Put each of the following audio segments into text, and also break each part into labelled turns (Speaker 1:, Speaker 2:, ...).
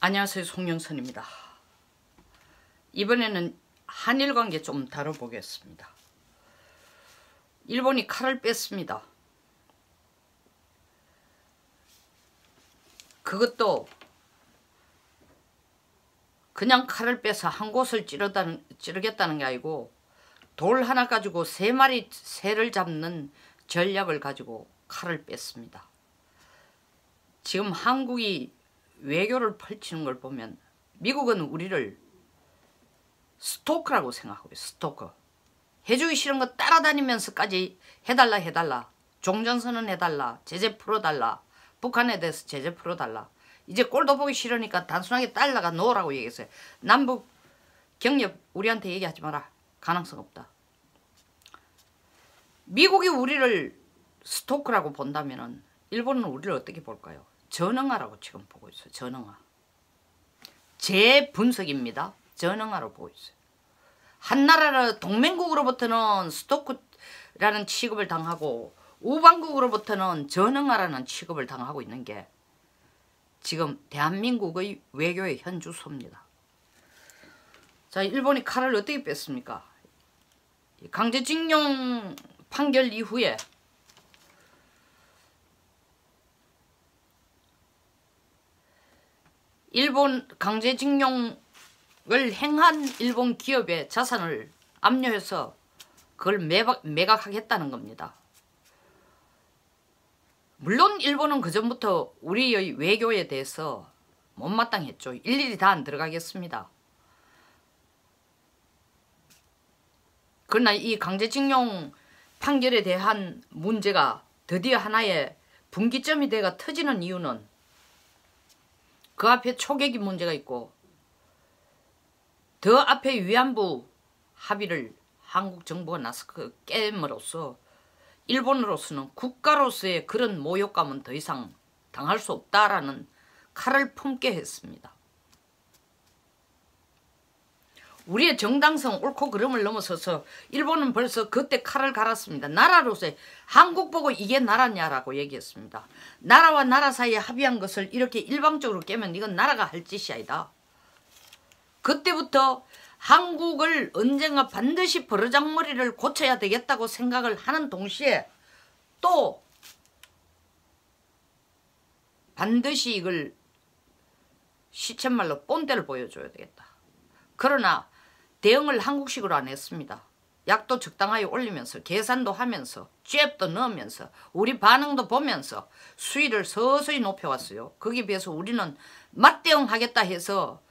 Speaker 1: 안녕하세요, 송영선입니다. 이번에는 한일 관계 좀 다뤄보겠습니다. 일본이 칼을 뺐습니다. 그것도 그냥 칼을 빼서 한 곳을 찌르겠다는 게 아니고 돌 하나 가지고 3마리 새를 잡는 전략을 가지고 칼을 뺐습니다. 지금 한국이 외교를 펼치는 걸 보면 미국은 우리를 스토커라고 생각하고 있어요. 스토커. 해주기 싫은 거 따라다니면서까지 해달라 종전선언 해달라, 제재 풀어달라, 북한에 대해서 제재 풀어달라. 이제 꼴도 보기 싫으니까 단순하게 달러가 놓으라고 얘기했어요. 남북 경협 우리한테 얘기하지 마라. 가능성 없다. 미국이 우리를 스토커라고 본다면 일본은 우리를 어떻게 볼까요? 전응하라고 지금 보고 있어요. 전응하. 제 분석입니다. 전응하라고 보고 있어요. 한나라를 동맹국으로부터는 스토커라는 취급을 당하고 우방국으로부터는 전응하라는 취급을 당하고 있는 게 지금 대한민국의 외교의 현주소입니다. 자, 일본이 칼을 어떻게 뺐습니까? 강제징용 판결 이후에 일본 강제징용을 행한 일본 기업의 자산을 압류해서 그걸 매각하겠다는 겁니다. 물론 일본은 그전부터 우리의 외교에 대해서 못마땅했죠. 일일이 다 안 들어가겠습니다. 그러나 이 강제징용 판결에 대한 문제가 드디어 하나의 분기점이 돼가 터지는 이유는 그 앞에 초계기 문제가 있고 더 앞에 위안부 합의를 한국 정부가 나서 깨므로써 일본으로서는 국가로서의 그런 모욕감은 더 이상 당할 수 없다라는 칼을 품게 했습니다. 우리의 정당성 옳고 그름을 넘어서서 일본은 벌써 그때 칼을 갈았습니다. 나라로서의 한국 보고 이게 나라냐라고 얘기했습니다. 나라와 나라 사이에 합의한 것을 이렇게 일방적으로 깨면 이건 나라가 할 짓이 아니다. 그때부터 한국을 언젠가 반드시 버르장머리를 고쳐야 되겠다고 생각을 하는 동시에 또 반드시 이걸 시쳇말로 본때를 보여줘야 되겠다. 그러나 대응을 한국식으로 안 했습니다. 약도 적당하게 올리면서 계산도 하면서 잽도 넣으면서 우리 반응도 보면서 수위를 서서히 높여왔어요. 거기에 비해서 우리는 맞대응하겠다 해서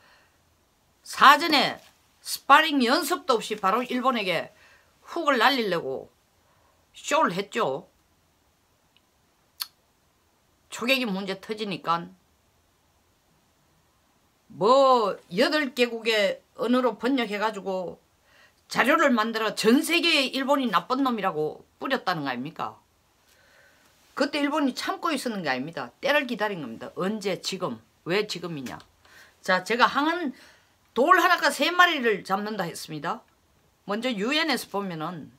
Speaker 1: 사전에 스파링 연습도 없이 바로 일본에게 훅을 날리려고 쇼를 했죠. 초계기 문제 터지니까 뭐 8개국의 언어로 번역해가지고 자료를 만들어 전 세계에 일본이 나쁜 놈이라고 뿌렸다는 거 아닙니까? 그때 일본이 참고 있었는 게 아닙니다. 때를 기다린 겁니다. 언제? 지금. 왜 지금이냐? 자, 제가 항은 돌 하나가 3마리를 잡는다 했습니다. 먼저 유엔에서 보면은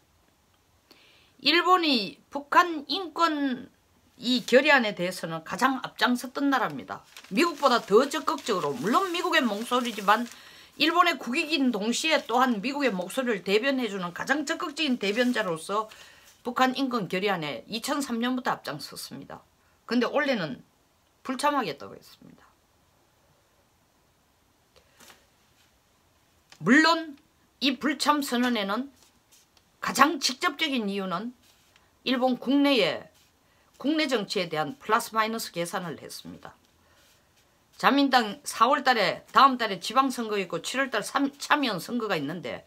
Speaker 1: 일본이 북한 인권 이 결의안에 대해서는 가장 앞장섰던 나라입니다. 미국보다 더 적극적으로, 물론 미국의 목소리지만 일본의 국익인 동시에 또한 미국의 목소리를 대변해주는 가장 적극적인 대변자로서 북한 인권 결의안에 2003년부터 앞장섰습니다. 근데 올해는 불참하겠다고 했습니다. 물론 이 불참 선언에는 가장 직접적인 이유는 일본 국내 정치에 대한 플러스 마이너스 계산을 했습니다. 자민당 4월달에 다음 달에 지방선거 있고 7월달 참여연 선거가 있는데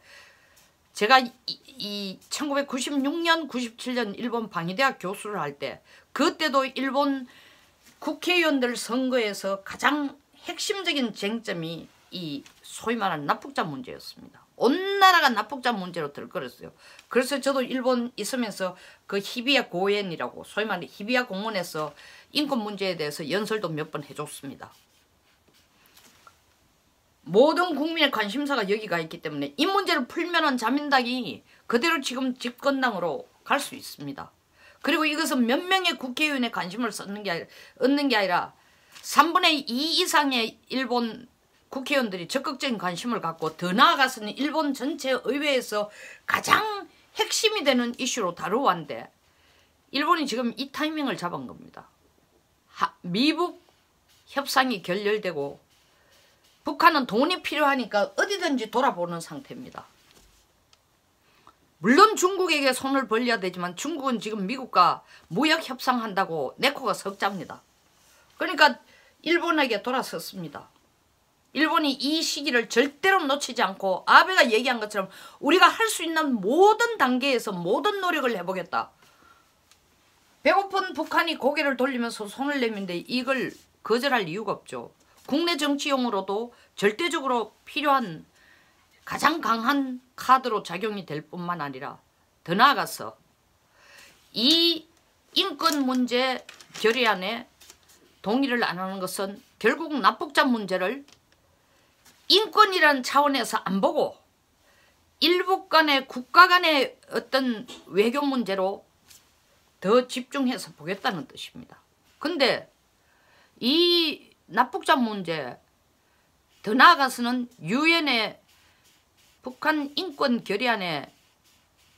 Speaker 1: 제가 1996년 97년 일본 방위대학 교수를 할 때 그때도 일본 국회의원들 선거에서 가장 핵심적인 쟁점이 이 소위 말하는 납북자 문제였습니다. 온 나라가 납북자 문제로 들끓었어요. 그래서 저도 일본 있으면서 그 히비야 고엔이라고 소위 말하는 히비야 공원에서 인권 문제에 대해서 연설도 몇 번 해줬습니다. 모든 국민의 관심사가 여기가 있기 때문에 이 문제를 풀면은 자민당이 그대로 지금 집권당으로 갈 수 있습니다. 그리고 이것은 몇 명의 국회의원의 관심을 얻는 게 아니라 3분의 2 이상의 일본 국회의원들이 적극적인 관심을 갖고 더 나아가서는 일본 전체 의회에서 가장 핵심이 되는 이슈로 다루었는데 일본이 지금 이 타이밍을 잡은 겁니다. 미북 협상이 결렬되고 북한은 돈이 필요하니까 어디든지 돌아보는 상태입니다. 물론 중국에게 손을 벌려야 되지만 중국은 지금 미국과 무역 협상한다고 내코가 석자입니다. 그러니까 일본에게 돌아섰습니다. 일본이 이 시기를 절대로 놓치지 않고 아베가 얘기한 것처럼 우리가 할 수 있는 모든 단계에서 모든 노력을 해보겠다. 배고픈 북한이 고개를 돌리면서 손을 내민데 이걸 거절할 이유가 없죠. 국내 정치용으로도 절대적으로 필요한 가장 강한 카드로 작용이 될 뿐만 아니라 더 나아가서 이 인권 문제 결의안에 동의를 안 하는 것은 결국 납북자 문제를 인권이라는 차원에서 안 보고 일북 간의 국가 간의 어떤 외교 문제로 더 집중해서 보겠다는 뜻입니다. 근데 이 납북자 문제 더 나아가서는 유엔의 북한 인권 결의안에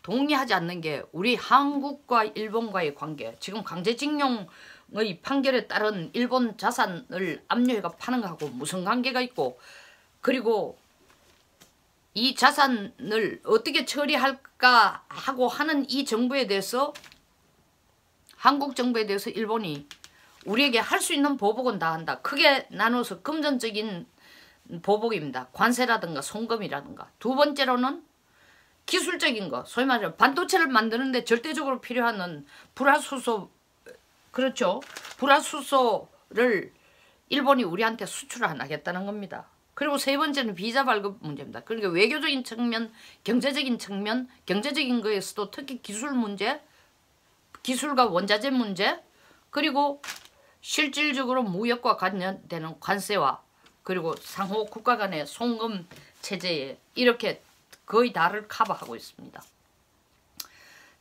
Speaker 1: 동의하지 않는 게 우리 한국과 일본과의 관계, 지금 강제징용의 판결에 따른 일본 자산을 압류해가 파는 거하고 무슨 관계가 있고, 그리고 이 자산을 어떻게 처리할까 하고 하는 이 정부에 대해서, 한국 정부에 대해서 일본이 우리에게 할 수 있는 보복은 다 한다. 크게 나눠서 금전적인 보복입니다. 관세라든가 송금이라든가. 두 번째로는 기술적인 거, 소위 말해서 반도체를 만드는데 절대적으로 필요한 불화수소, 그렇죠? 불화수소를 일본이 우리한테 수출을 안 하겠다는 겁니다. 그리고 세 번째는 비자 발급 문제입니다. 그러니까 외교적인 측면, 경제적인 측면, 경제적인 거에서도 특히 기술 문제, 기술과 원자재 문제, 그리고 실질적으로 무역과 관련되는 관세와 그리고 상호 국가 간의 송금 체제에 이렇게 거의 다를 커버하고 있습니다.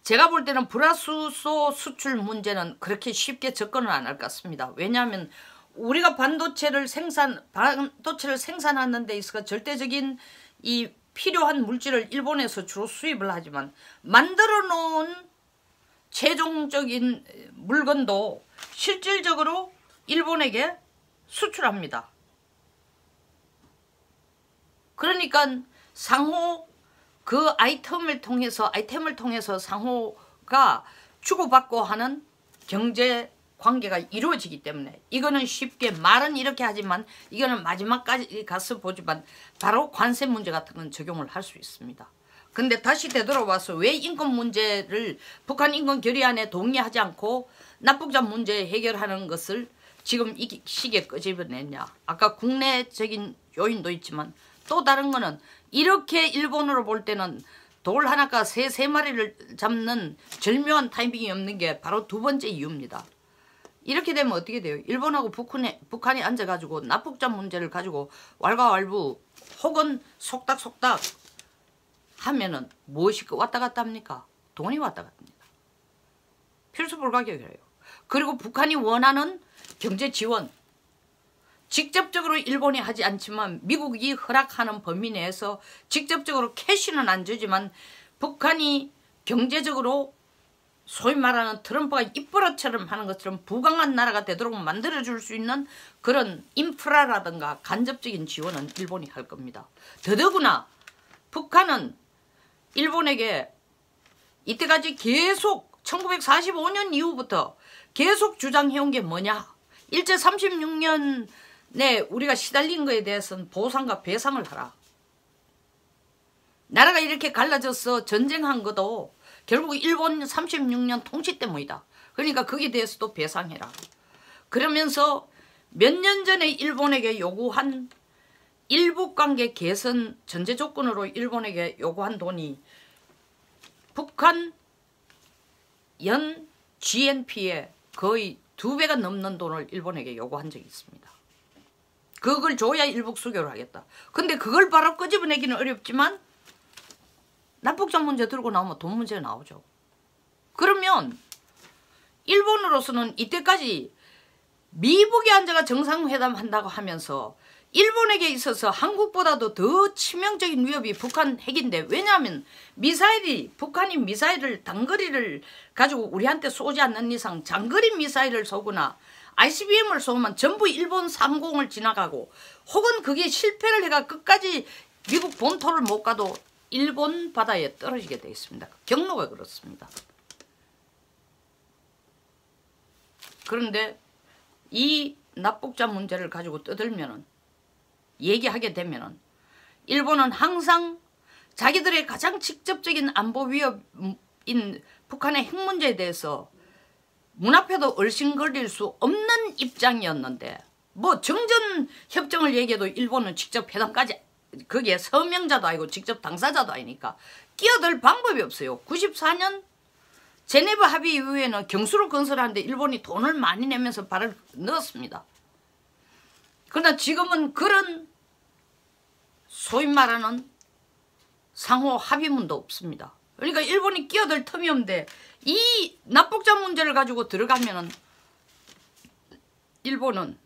Speaker 1: 제가 볼 때는 불화수소 수출 문제는 그렇게 쉽게 접근을 안 할 것 같습니다. 왜냐하면 우리가 반도체를 생산하는 데 있어서 절대적인 이 필요한 물질을 일본에서 주로 수입을 하지만 만들어 놓은 최종적인 물건도 실질적으로 일본에게 수출합니다. 그러니까 상호 그 아이템을 통해서 상호가 주고받고 하는 경제 관계가 이루어지기 때문에 이거는 쉽게 말은 이렇게 하지만 이거는 마지막까지 가서 보지만 바로 관세 문제 같은 건 적용을 할 수 있습니다. 근데 다시 되돌아와서 왜 인권 문제를 북한 인권 결의안에 동의하지 않고 납북자 문제 해결하는 것을 지금 이 시기에 끄집어냈냐. 아까 국내적인 요인도 있지만 또 다른 거는 이렇게 일본으로 볼 때는 돌 하나가 세 마리를 잡는 절묘한 타이밍이 없는 게 바로 두 번째 이유입니다. 이렇게 되면 어떻게 돼요? 일본하고 북한이 앉아가지고 납북자 문제를 가지고 왈가왈부 혹은 속닥속닥 하면은 무엇이 왔다 갔다 합니까? 돈이 왔다 갔다 합니다. 필수 불가결이에요. 그리고 북한이 원하는 경제 지원, 직접적으로 일본이 하지 않지만 미국이 허락하는 범위 내에서 직접적으로 캐시는 안 주지만 북한이 경제적으로 소위 말하는 트럼프가 입버릇처럼 하는 것처럼 부강한 나라가 되도록 만들어줄 수 있는 그런 인프라라든가 간접적인 지원은 일본이 할 겁니다. 더더구나 북한은 일본에게 이때까지 계속 1945년 이후부터 계속 주장해온 게 뭐냐. 일제 36년에 우리가 시달린 거에 대해서는 보상과 배상을 하라. 나라가 이렇게 갈라져서 전쟁한 것도 결국 일본 36년 통치 때문이다. 그러니까 거기에 대해서도 배상해라. 그러면서 몇 년 전에 일본에게 요구한 일북관계 개선 전제 조건으로 일본에게 요구한 돈이 북한 연 GNP에 거의 2배가 넘는 돈을 일본에게 요구한 적이 있습니다. 그걸 줘야 일북 수교를 하겠다. 근데 그걸 바로 끄집어내기는 어렵지만 납북자 문제 들고 나오면 돈 문제 나오죠. 그러면 일본으로서는 이때까지 미북이 앉아가 정상회담 한다고 하면서 일본에게 있어서 한국보다도 더 치명적인 위협이 북한 핵인데, 왜냐하면 북한이 미사일을 단거리를 가지고 우리한테 쏘지 않는 이상 장거리 미사일을 쏘거나 ICBM을 쏘면 전부 일본 상공을 지나가고, 혹은 그게 실패를 해가 끝까지 미국 본토를 못 가도 일본 바다에 떨어지게 되어 있습니다. 경로가 그렇습니다. 그런데 이 납북자 문제를 가지고 떠들면은, 얘기하게 되면은, 일본은 항상 자기들의 가장 직접적인 안보 위협인 북한의 핵 문제에 대해서 문 앞에도 얼씬거릴 수 없는 입장이었는데, 뭐 정전 협정을 얘기해도 일본은 직접 회담까지, 거기에 서명자도 아니고 직접 당사자도 아니니까 끼어들 방법이 없어요. 94년 제네바 합의 이후에는 경수로 건설하는데 일본이 돈을 많이 내면서 발을 넣었습니다. 그러나 지금은 그런 소위 말하는 상호 합의문도 없습니다. 그러니까 일본이 끼어들 틈이 없는데, 이 납북자 문제를 가지고 들어가면은 일본은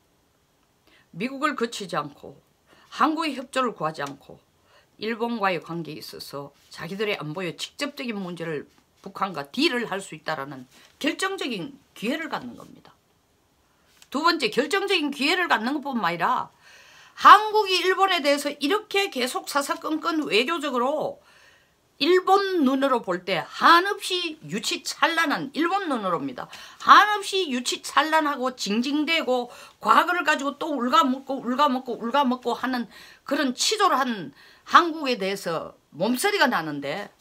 Speaker 1: 미국을 거치지 않고 한국의 협조를 구하지 않고 일본과의 관계에 있어서 자기들의 안보의 직접적인 문제를 북한과 딜을 할 수 있다라는 결정적인 기회를 갖는 겁니다. 두 번째, 결정적인 기회를 갖는 것뿐만 아니라 한국이 일본에 대해서 이렇게 계속 사사건건 외교적으로 일본 눈으로 볼 때 한없이 유치찬란한, 일본 눈으로입니다. 한없이 유치찬란하고 징징대고 과거를 가지고 또 울가먹고 하는 그런 치졸한 한국에 대해서 몸서리가 나는데,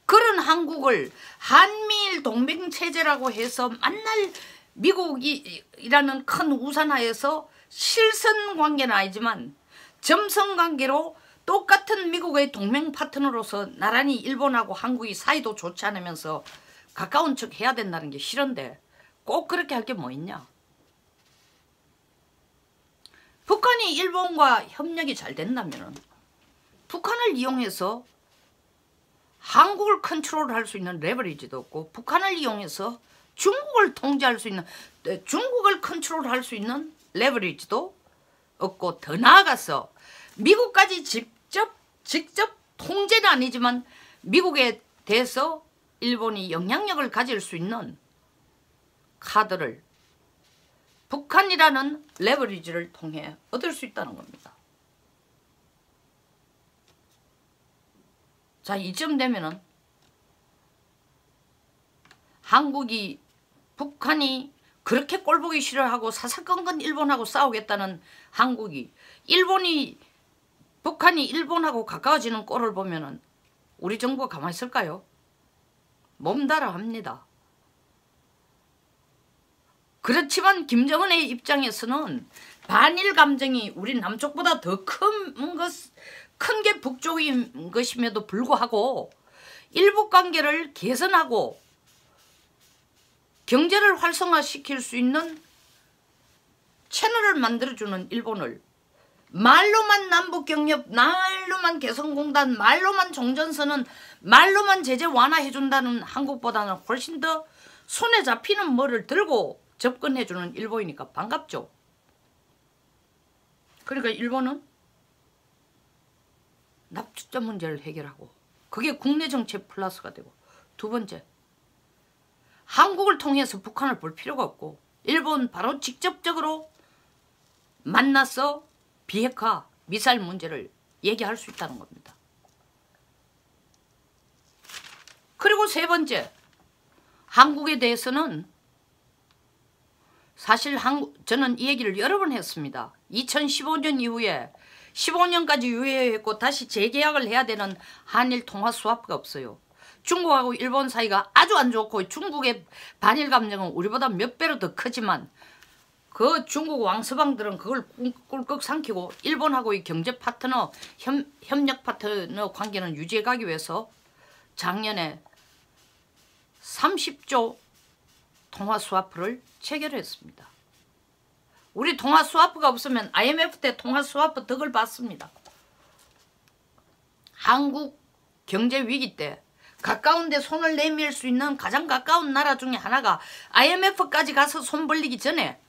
Speaker 1: 그런 한국을 한미일 동맹체제라고 해서 만날 미국이라는 큰 우산하에서 실선관계는 아니지만 점선관계로 똑같은 미국의 동맹 파트너로서 나란히 일본하고 한국이 사이도 좋지 않으면서 가까운 척 해야 된다는 게 싫은데 꼭 그렇게 할 게 뭐 있냐. 북한이 일본과 협력이 잘 된다면 북한을 이용해서 한국을 컨트롤할 수 있는 레버리지도 없고, 북한을 이용해서 중국을 통제할 수 있는, 중국을 컨트롤할 수 있는 레버리지도 없고, 더 나아가서 미국까지 직접 통제는 아니지만 미국에 대해서 일본이 영향력을 가질 수 있는 카드를 북한이라는 레버리지를 통해 얻을 수 있다는 겁니다. 자, 이쯤 되면은 북한이 그렇게 꼴보기 싫어하고 사사건건 일본하고 싸우겠다는 한국이, 북한이 일본하고 가까워지는 꼴을 보면은 우리 정부가 가만히 있을까요? 몸달아 합니다. 그렇지만 김정은의 입장에서는 반일 감정이 우리 남쪽보다 더 큰 게 북쪽인 것임에도 불구하고 일북 관계를 개선하고 경제를 활성화시킬 수 있는 채널을 만들어주는 일본을, 말로만 남북경협, 말로만 개성공단, 말로만 종전선언, 말로만 제재 완화해준다는 한국보다는 훨씬 더 손에 잡히는 뭐를 들고 접근해주는 일본이니까 반갑죠. 그러니까 일본은 납북자 문제를 해결하고, 그게 국내 정책 플러스가 되고, 두 번째, 한국을 통해서 북한을 볼 필요가 없고 일본 바로 직접적으로 만나서 비핵화 미사일 문제를 얘기할 수 있다는 겁니다. 그리고 세 번째, 한국에 대해서는 사실 저는 이 얘기를 여러 번 했습니다. 2015년 이후에 15년까지 유예했고 다시 재계약을 해야 되는 한일 통화 스와프가 없어요. 중국하고 일본 사이가 아주 안 좋고, 중국의 반일 감정은 우리보다 몇 배로 더 크지만 그 중국 왕서방들은 그걸 꿀꺽 삼키고 일본하고의 경제 파트너, 협력 파트너 관계는 유지해가기 위해서 작년에 30조 통화 스와프를 체결했습니다. 우리 통화 스와프가 없으면 IMF 때 통화 스와프 덕을 봤습니다. 한국 경제 위기 때 가까운 데 손을 내밀 수 있는 가장 가까운 나라 중에 하나가 IMF까지 가서 손 벌리기 전에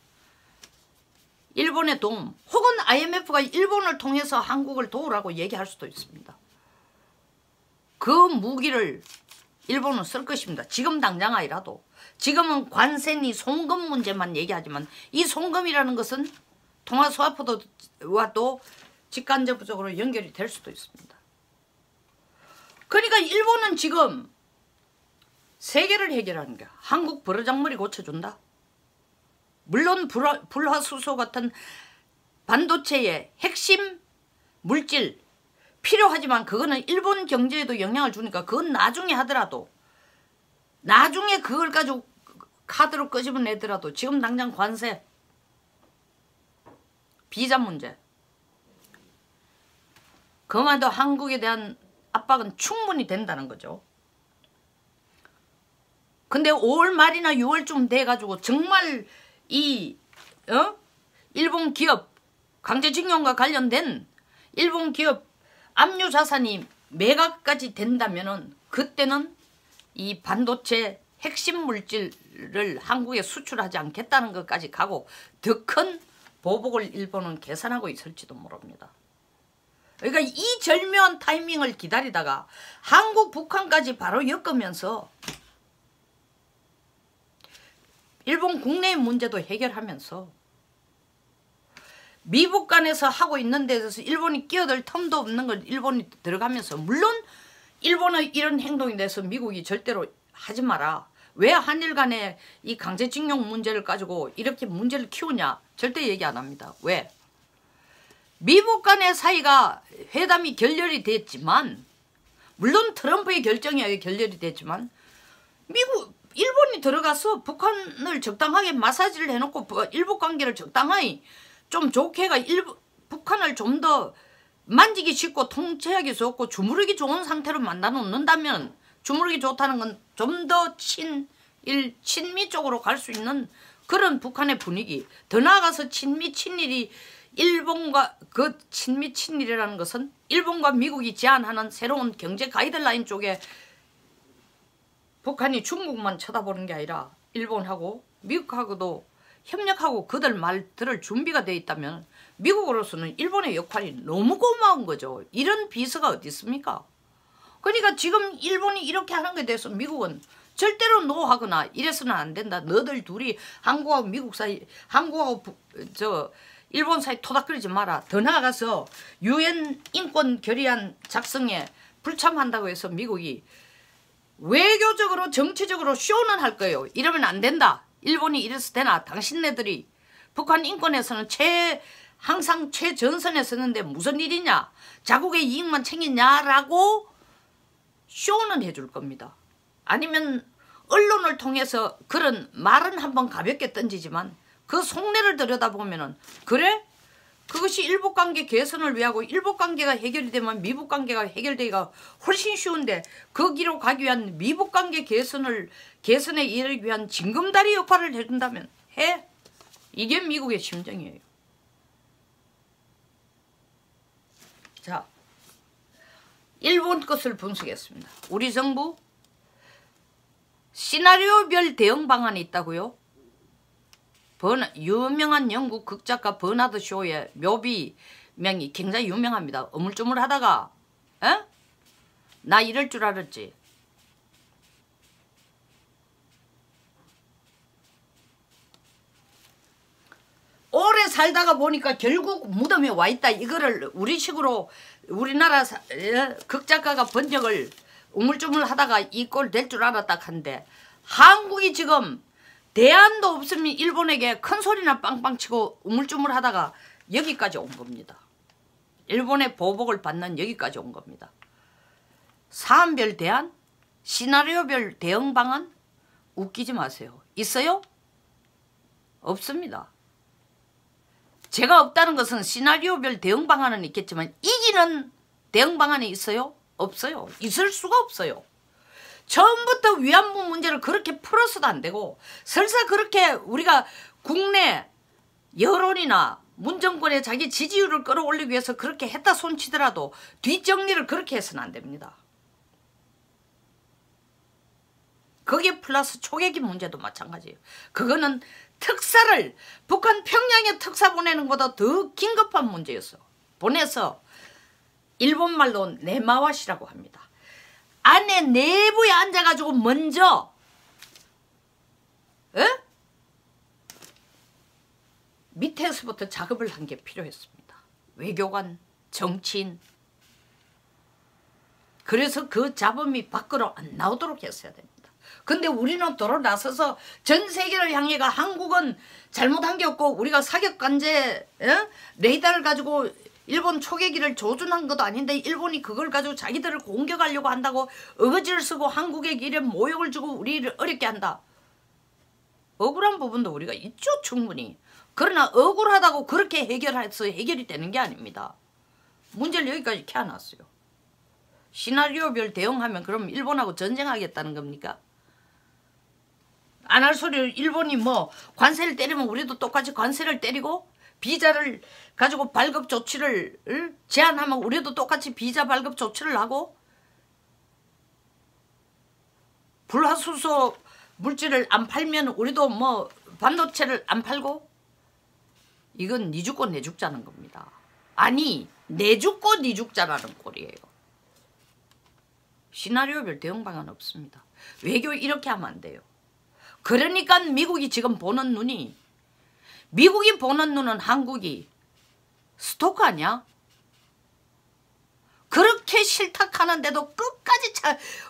Speaker 1: 일본의 도움 혹은 IMF가 일본을 통해서 한국을 도우라고 얘기할 수도 있습니다. 그 무기를 일본은 쓸 것입니다. 지금 당장 아니라도. 지금은 관세니 송금 문제만 얘기하지만 이 송금이라는 것은 통화스와프와도 직간접적으로 연결이 될 수도 있습니다. 그러니까 일본은 지금 세계를 해결하는 게 한국 버르장머리 고쳐준다. 물론 불화수소 같은 반도체의 핵심 물질 필요하지만 그거는 일본 경제에도 영향을 주니까 그건 나중에 하더라도 나중에 그걸 가지고 카드로 끄집어내더라도 지금 당장 관세 비자 문제 그만도 한국에 대한 압박은 충분히 된다는 거죠. 근데 5월 말이나 6월쯤 돼가지고 정말 이 일본 기업 강제징용과 관련된 일본 기업 압류 자산이 매각까지 된다면은 그때는 이 반도체 핵심 물질을 한국에 수출하지 않겠다는 것까지 가고 더 큰 보복을 일본은 계산하고 있을지도 모릅니다. 그러니까 이 절묘한 타이밍을 기다리다가 한국, 북한까지 바로 엮으면서 일본 국내의 문제도 해결하면서 미국 간에서 하고 있는 데 대해서 일본이 끼어들 틈도 없는 걸 일본이 들어가면서 물론 일본의 이런 행동에 대해서 미국이 절대로 하지 마라. 왜 한일 간에 이 강제징용 문제를 가지고 이렇게 문제를 키우냐 절대 얘기 안 합니다. 왜? 미국 간의 사이가 회담이 결렬이 됐지만 물론 트럼프의 결정에 의해 결렬이 됐지만 일본이 들어가서 북한을 적당하게 마사지를 해놓고 일북 관계를 적당하게 좀 좋게 해가 북한을 좀 더 만지기 쉽고 통제하기 좋고 주무르기 좋은 상태로 만들어 놓는다면 주무르기 좋다는 건 좀 더 친미 쪽으로 갈 수 있는 그런 북한의 분위기. 더 나아가서 친일이 일본과 그 친일이라는 것은 일본과 미국이 제안하는 새로운 경제 가이드라인 쪽에 북한이 중국만 쳐다보는 게 아니라 일본하고 미국하고도 협력하고 그들 말 들을 준비가 돼 있다면 미국으로서는 일본의 역할이 너무 고마운 거죠. 이런 비서가 어디 있습니까? 그러니까 지금 일본이 이렇게 하는 것에 대해서 미국은 절대로 노하거나 이래서는 안 된다. 너들 둘이 한국하고 미국 사이, 한국하고 일본 사이 토닥거리지 마라. 더 나아가서 UN 인권 결의안 작성에 불참한다고 해서 미국이 외교적으로 정치적으로 쇼는 할 거예요. 이러면 안 된다. 일본이 이래서 되나? 당신네들이 북한 인권에서는 항상 최전선에 서는데 무슨 일이냐? 자국의 이익만 챙기냐라고 쇼는 해줄 겁니다. 아니면 언론을 통해서 그런 말은 한번 가볍게 던지지만 그 속내를 들여다보면은 그래? 그것이 일북관계 개선을 위하고 일북관계가 해결이 되면 미북관계가 해결되기가 훨씬 쉬운데 거기로 가기 위한 미북관계 개선에 이르기 위한 징검다리 역할을 해준다면 해. 이게 미국의 심정이에요. 자, 일본 것을 분석했습니다. 우리 정부 시나리오별 대응 방안이 있다고요? 유명한 영국 극작가 버나드 쇼의 묘비명이 굉장히 유명합니다. 어물쭈물하다가 나 이럴 줄 알았지. 오래 살다가 보니까 결국 무덤에 와 있다. 이거를 우리식으로 우리나라 극작가가 번역을 우물쭈물하다가 이 꼴 될 줄 알았다 한데 한국이 지금 대안도 없으면 일본에게 큰 소리나 빵빵 치고 우물쭈물하다가 여기까지 온 겁니다. 일본의 보복을 받는 여기까지 온 겁니다. 사안별 대안, 시나리오별 대응 방안 웃기지 마세요. 있어요? 없습니다. 제가 없다는 것은 시나리오별 대응 방안은 있겠지만 이기는 대응 방안이 있어요? 없어요. 있을 수가 없어요. 처음부터 위안부 문제를 그렇게 풀어서도 안 되고 설사 그렇게 우리가 국내 여론이나 문정권의 자기 지지율을 끌어올리기 위해서 그렇게 했다 손치더라도 뒷정리를 그렇게 해서는 안 됩니다. 거기에 플러스 초계기 문제도 마찬가지예요. 그거는 특사를 북한 평양에 특사 보내는 것보다 더 긴급한 문제였어. 보내서 일본말로 네마와시라고 합니다. 안에 내부에 앉아가지고 먼저 밑에서부터 작업을 한 게 필요했습니다. 외교관, 정치인. 그래서 그 잡음이 밖으로 안 나오도록 했어야 됩니다. 근데 우리는 도로 나서서 전 세계를 향해가 한국은 잘못한 게 없고 우리가 사격관제 레이더를 가지고 일본 초계기를 조준한 것도 아닌데 일본이 그걸 가지고 자기들을 공격하려고 한다고 어거지를 쓰고 한국의 길에 모욕을 주고 우리를 어렵게 한다. 억울한 부분도 우리가 있죠, 충분히. 그러나 억울하다고 그렇게 해결해서 해결이 되는 게 아닙니다. 문제를 여기까지 캐어놨어요. 시나리오별 대응하면 그럼 일본하고 전쟁하겠다는 겁니까? 안 할 소리를 일본이 뭐 관세를 때리면 우리도 똑같이 관세를 때리고 비자를 가지고 발급 조치를 제한하면 우리도 똑같이 비자 발급 조치를 하고 불화수소 물질을 안 팔면 우리도 뭐 반도체를 안 팔고 이건 니 죽고 내 죽자는 겁니다. 아니 내 죽고 니 죽자라는 꼴이에요. 시나리오별 대응 방안 없습니다. 외교 이렇게 하면 안 돼요. 그러니까 미국이 지금 보는 눈이 미국이 보는 눈은 한국이 스토커 아니야? 그렇게 실탁하는데도 끝까지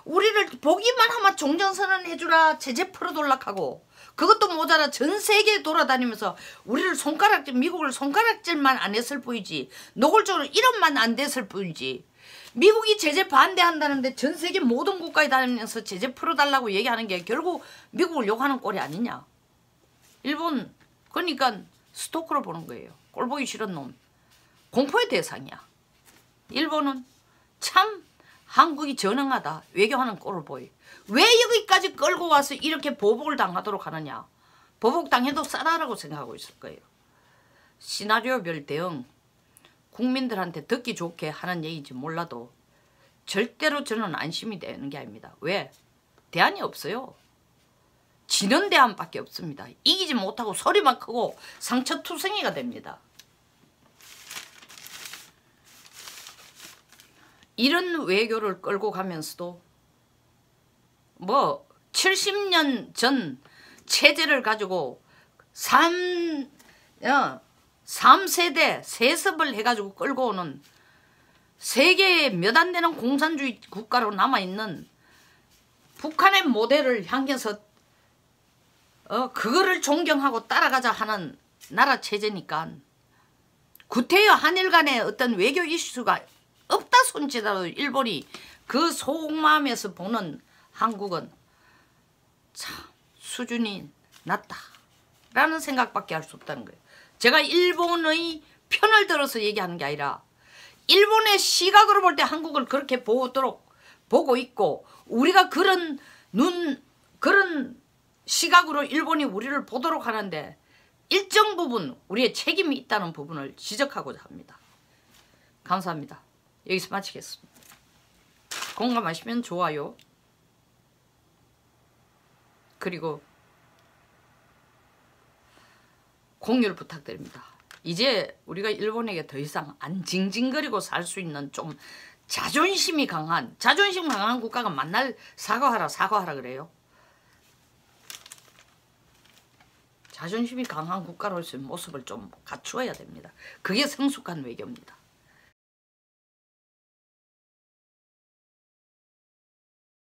Speaker 1: 우리를 보기만 하면 종전선언 해주라 제재 풀어돌락하고 그것도 모자라 전 세계 돌아다니면서 우리를 미국을 손가락질만 안 했을 뿐이지 노골적으로 이름만 안 됐을 뿐이지 미국이 제재 반대한다는데 전 세계 모든 국가에 다니면서 제재 풀어달라고 얘기하는 게 결국 미국을 욕하는 꼴이 아니냐. 일본 그러니까 스토커로 보는 거예요. 꼴보기 싫은 놈. 공포의 대상이야. 일본은 참 한국이 전능하다. 외교하는 꼴을 보여. 왜 여기까지 끌고 와서 이렇게 보복을 당하도록 하느냐. 보복당해도 싸다라고 생각하고 있을 거예요. 시나리오별 대응. 국민들한테 듣기 좋게 하는 얘기인지 몰라도 절대로 저는 안심이 되는 게 아닙니다. 왜? 대안이 없어요. 지는 대안밖에 없습니다. 이기지 못하고 소리만 크고 상처투성이가 됩니다. 이런 외교를 끌고 가면서도 뭐 70년 전 체제를 가지고 3세대 세습을 해가지고 끌고 오는 세계에 몇 안 되는 공산주의 국가로 남아있는 북한의 모델을 향해서 그거를 존경하고 따라가자 하는 나라 체제니까 구태여 한일 간의 어떤 외교 이슈가 없다 손치더라도 일본이 그 속마음에서 보는 한국은 참 수준이 낮다라는 생각밖에 할 수 없다는 거예요. 제가 일본의 편을 들어서 얘기하는 게 아니라 일본의 시각으로 볼 때 한국을 그렇게 보고 있고 우리가 그런 시각으로 일본이 우리를 보도록 하는데 일정 부분 우리의 책임이 있다는 부분을 지적하고자 합니다. 감사합니다. 여기서 마치겠습니다. 공감하시면 좋아요. 그리고 공유를 부탁드립니다. 이제 우리가 일본에게 더 이상 안 징징거리고 살 수 있는 좀 자존심 강한 국가가 만날 사과하라 그래요. 자존심이 강한 국가로서의 모습을 좀 갖추어야 됩니다. 그게 성숙한 외교입니다.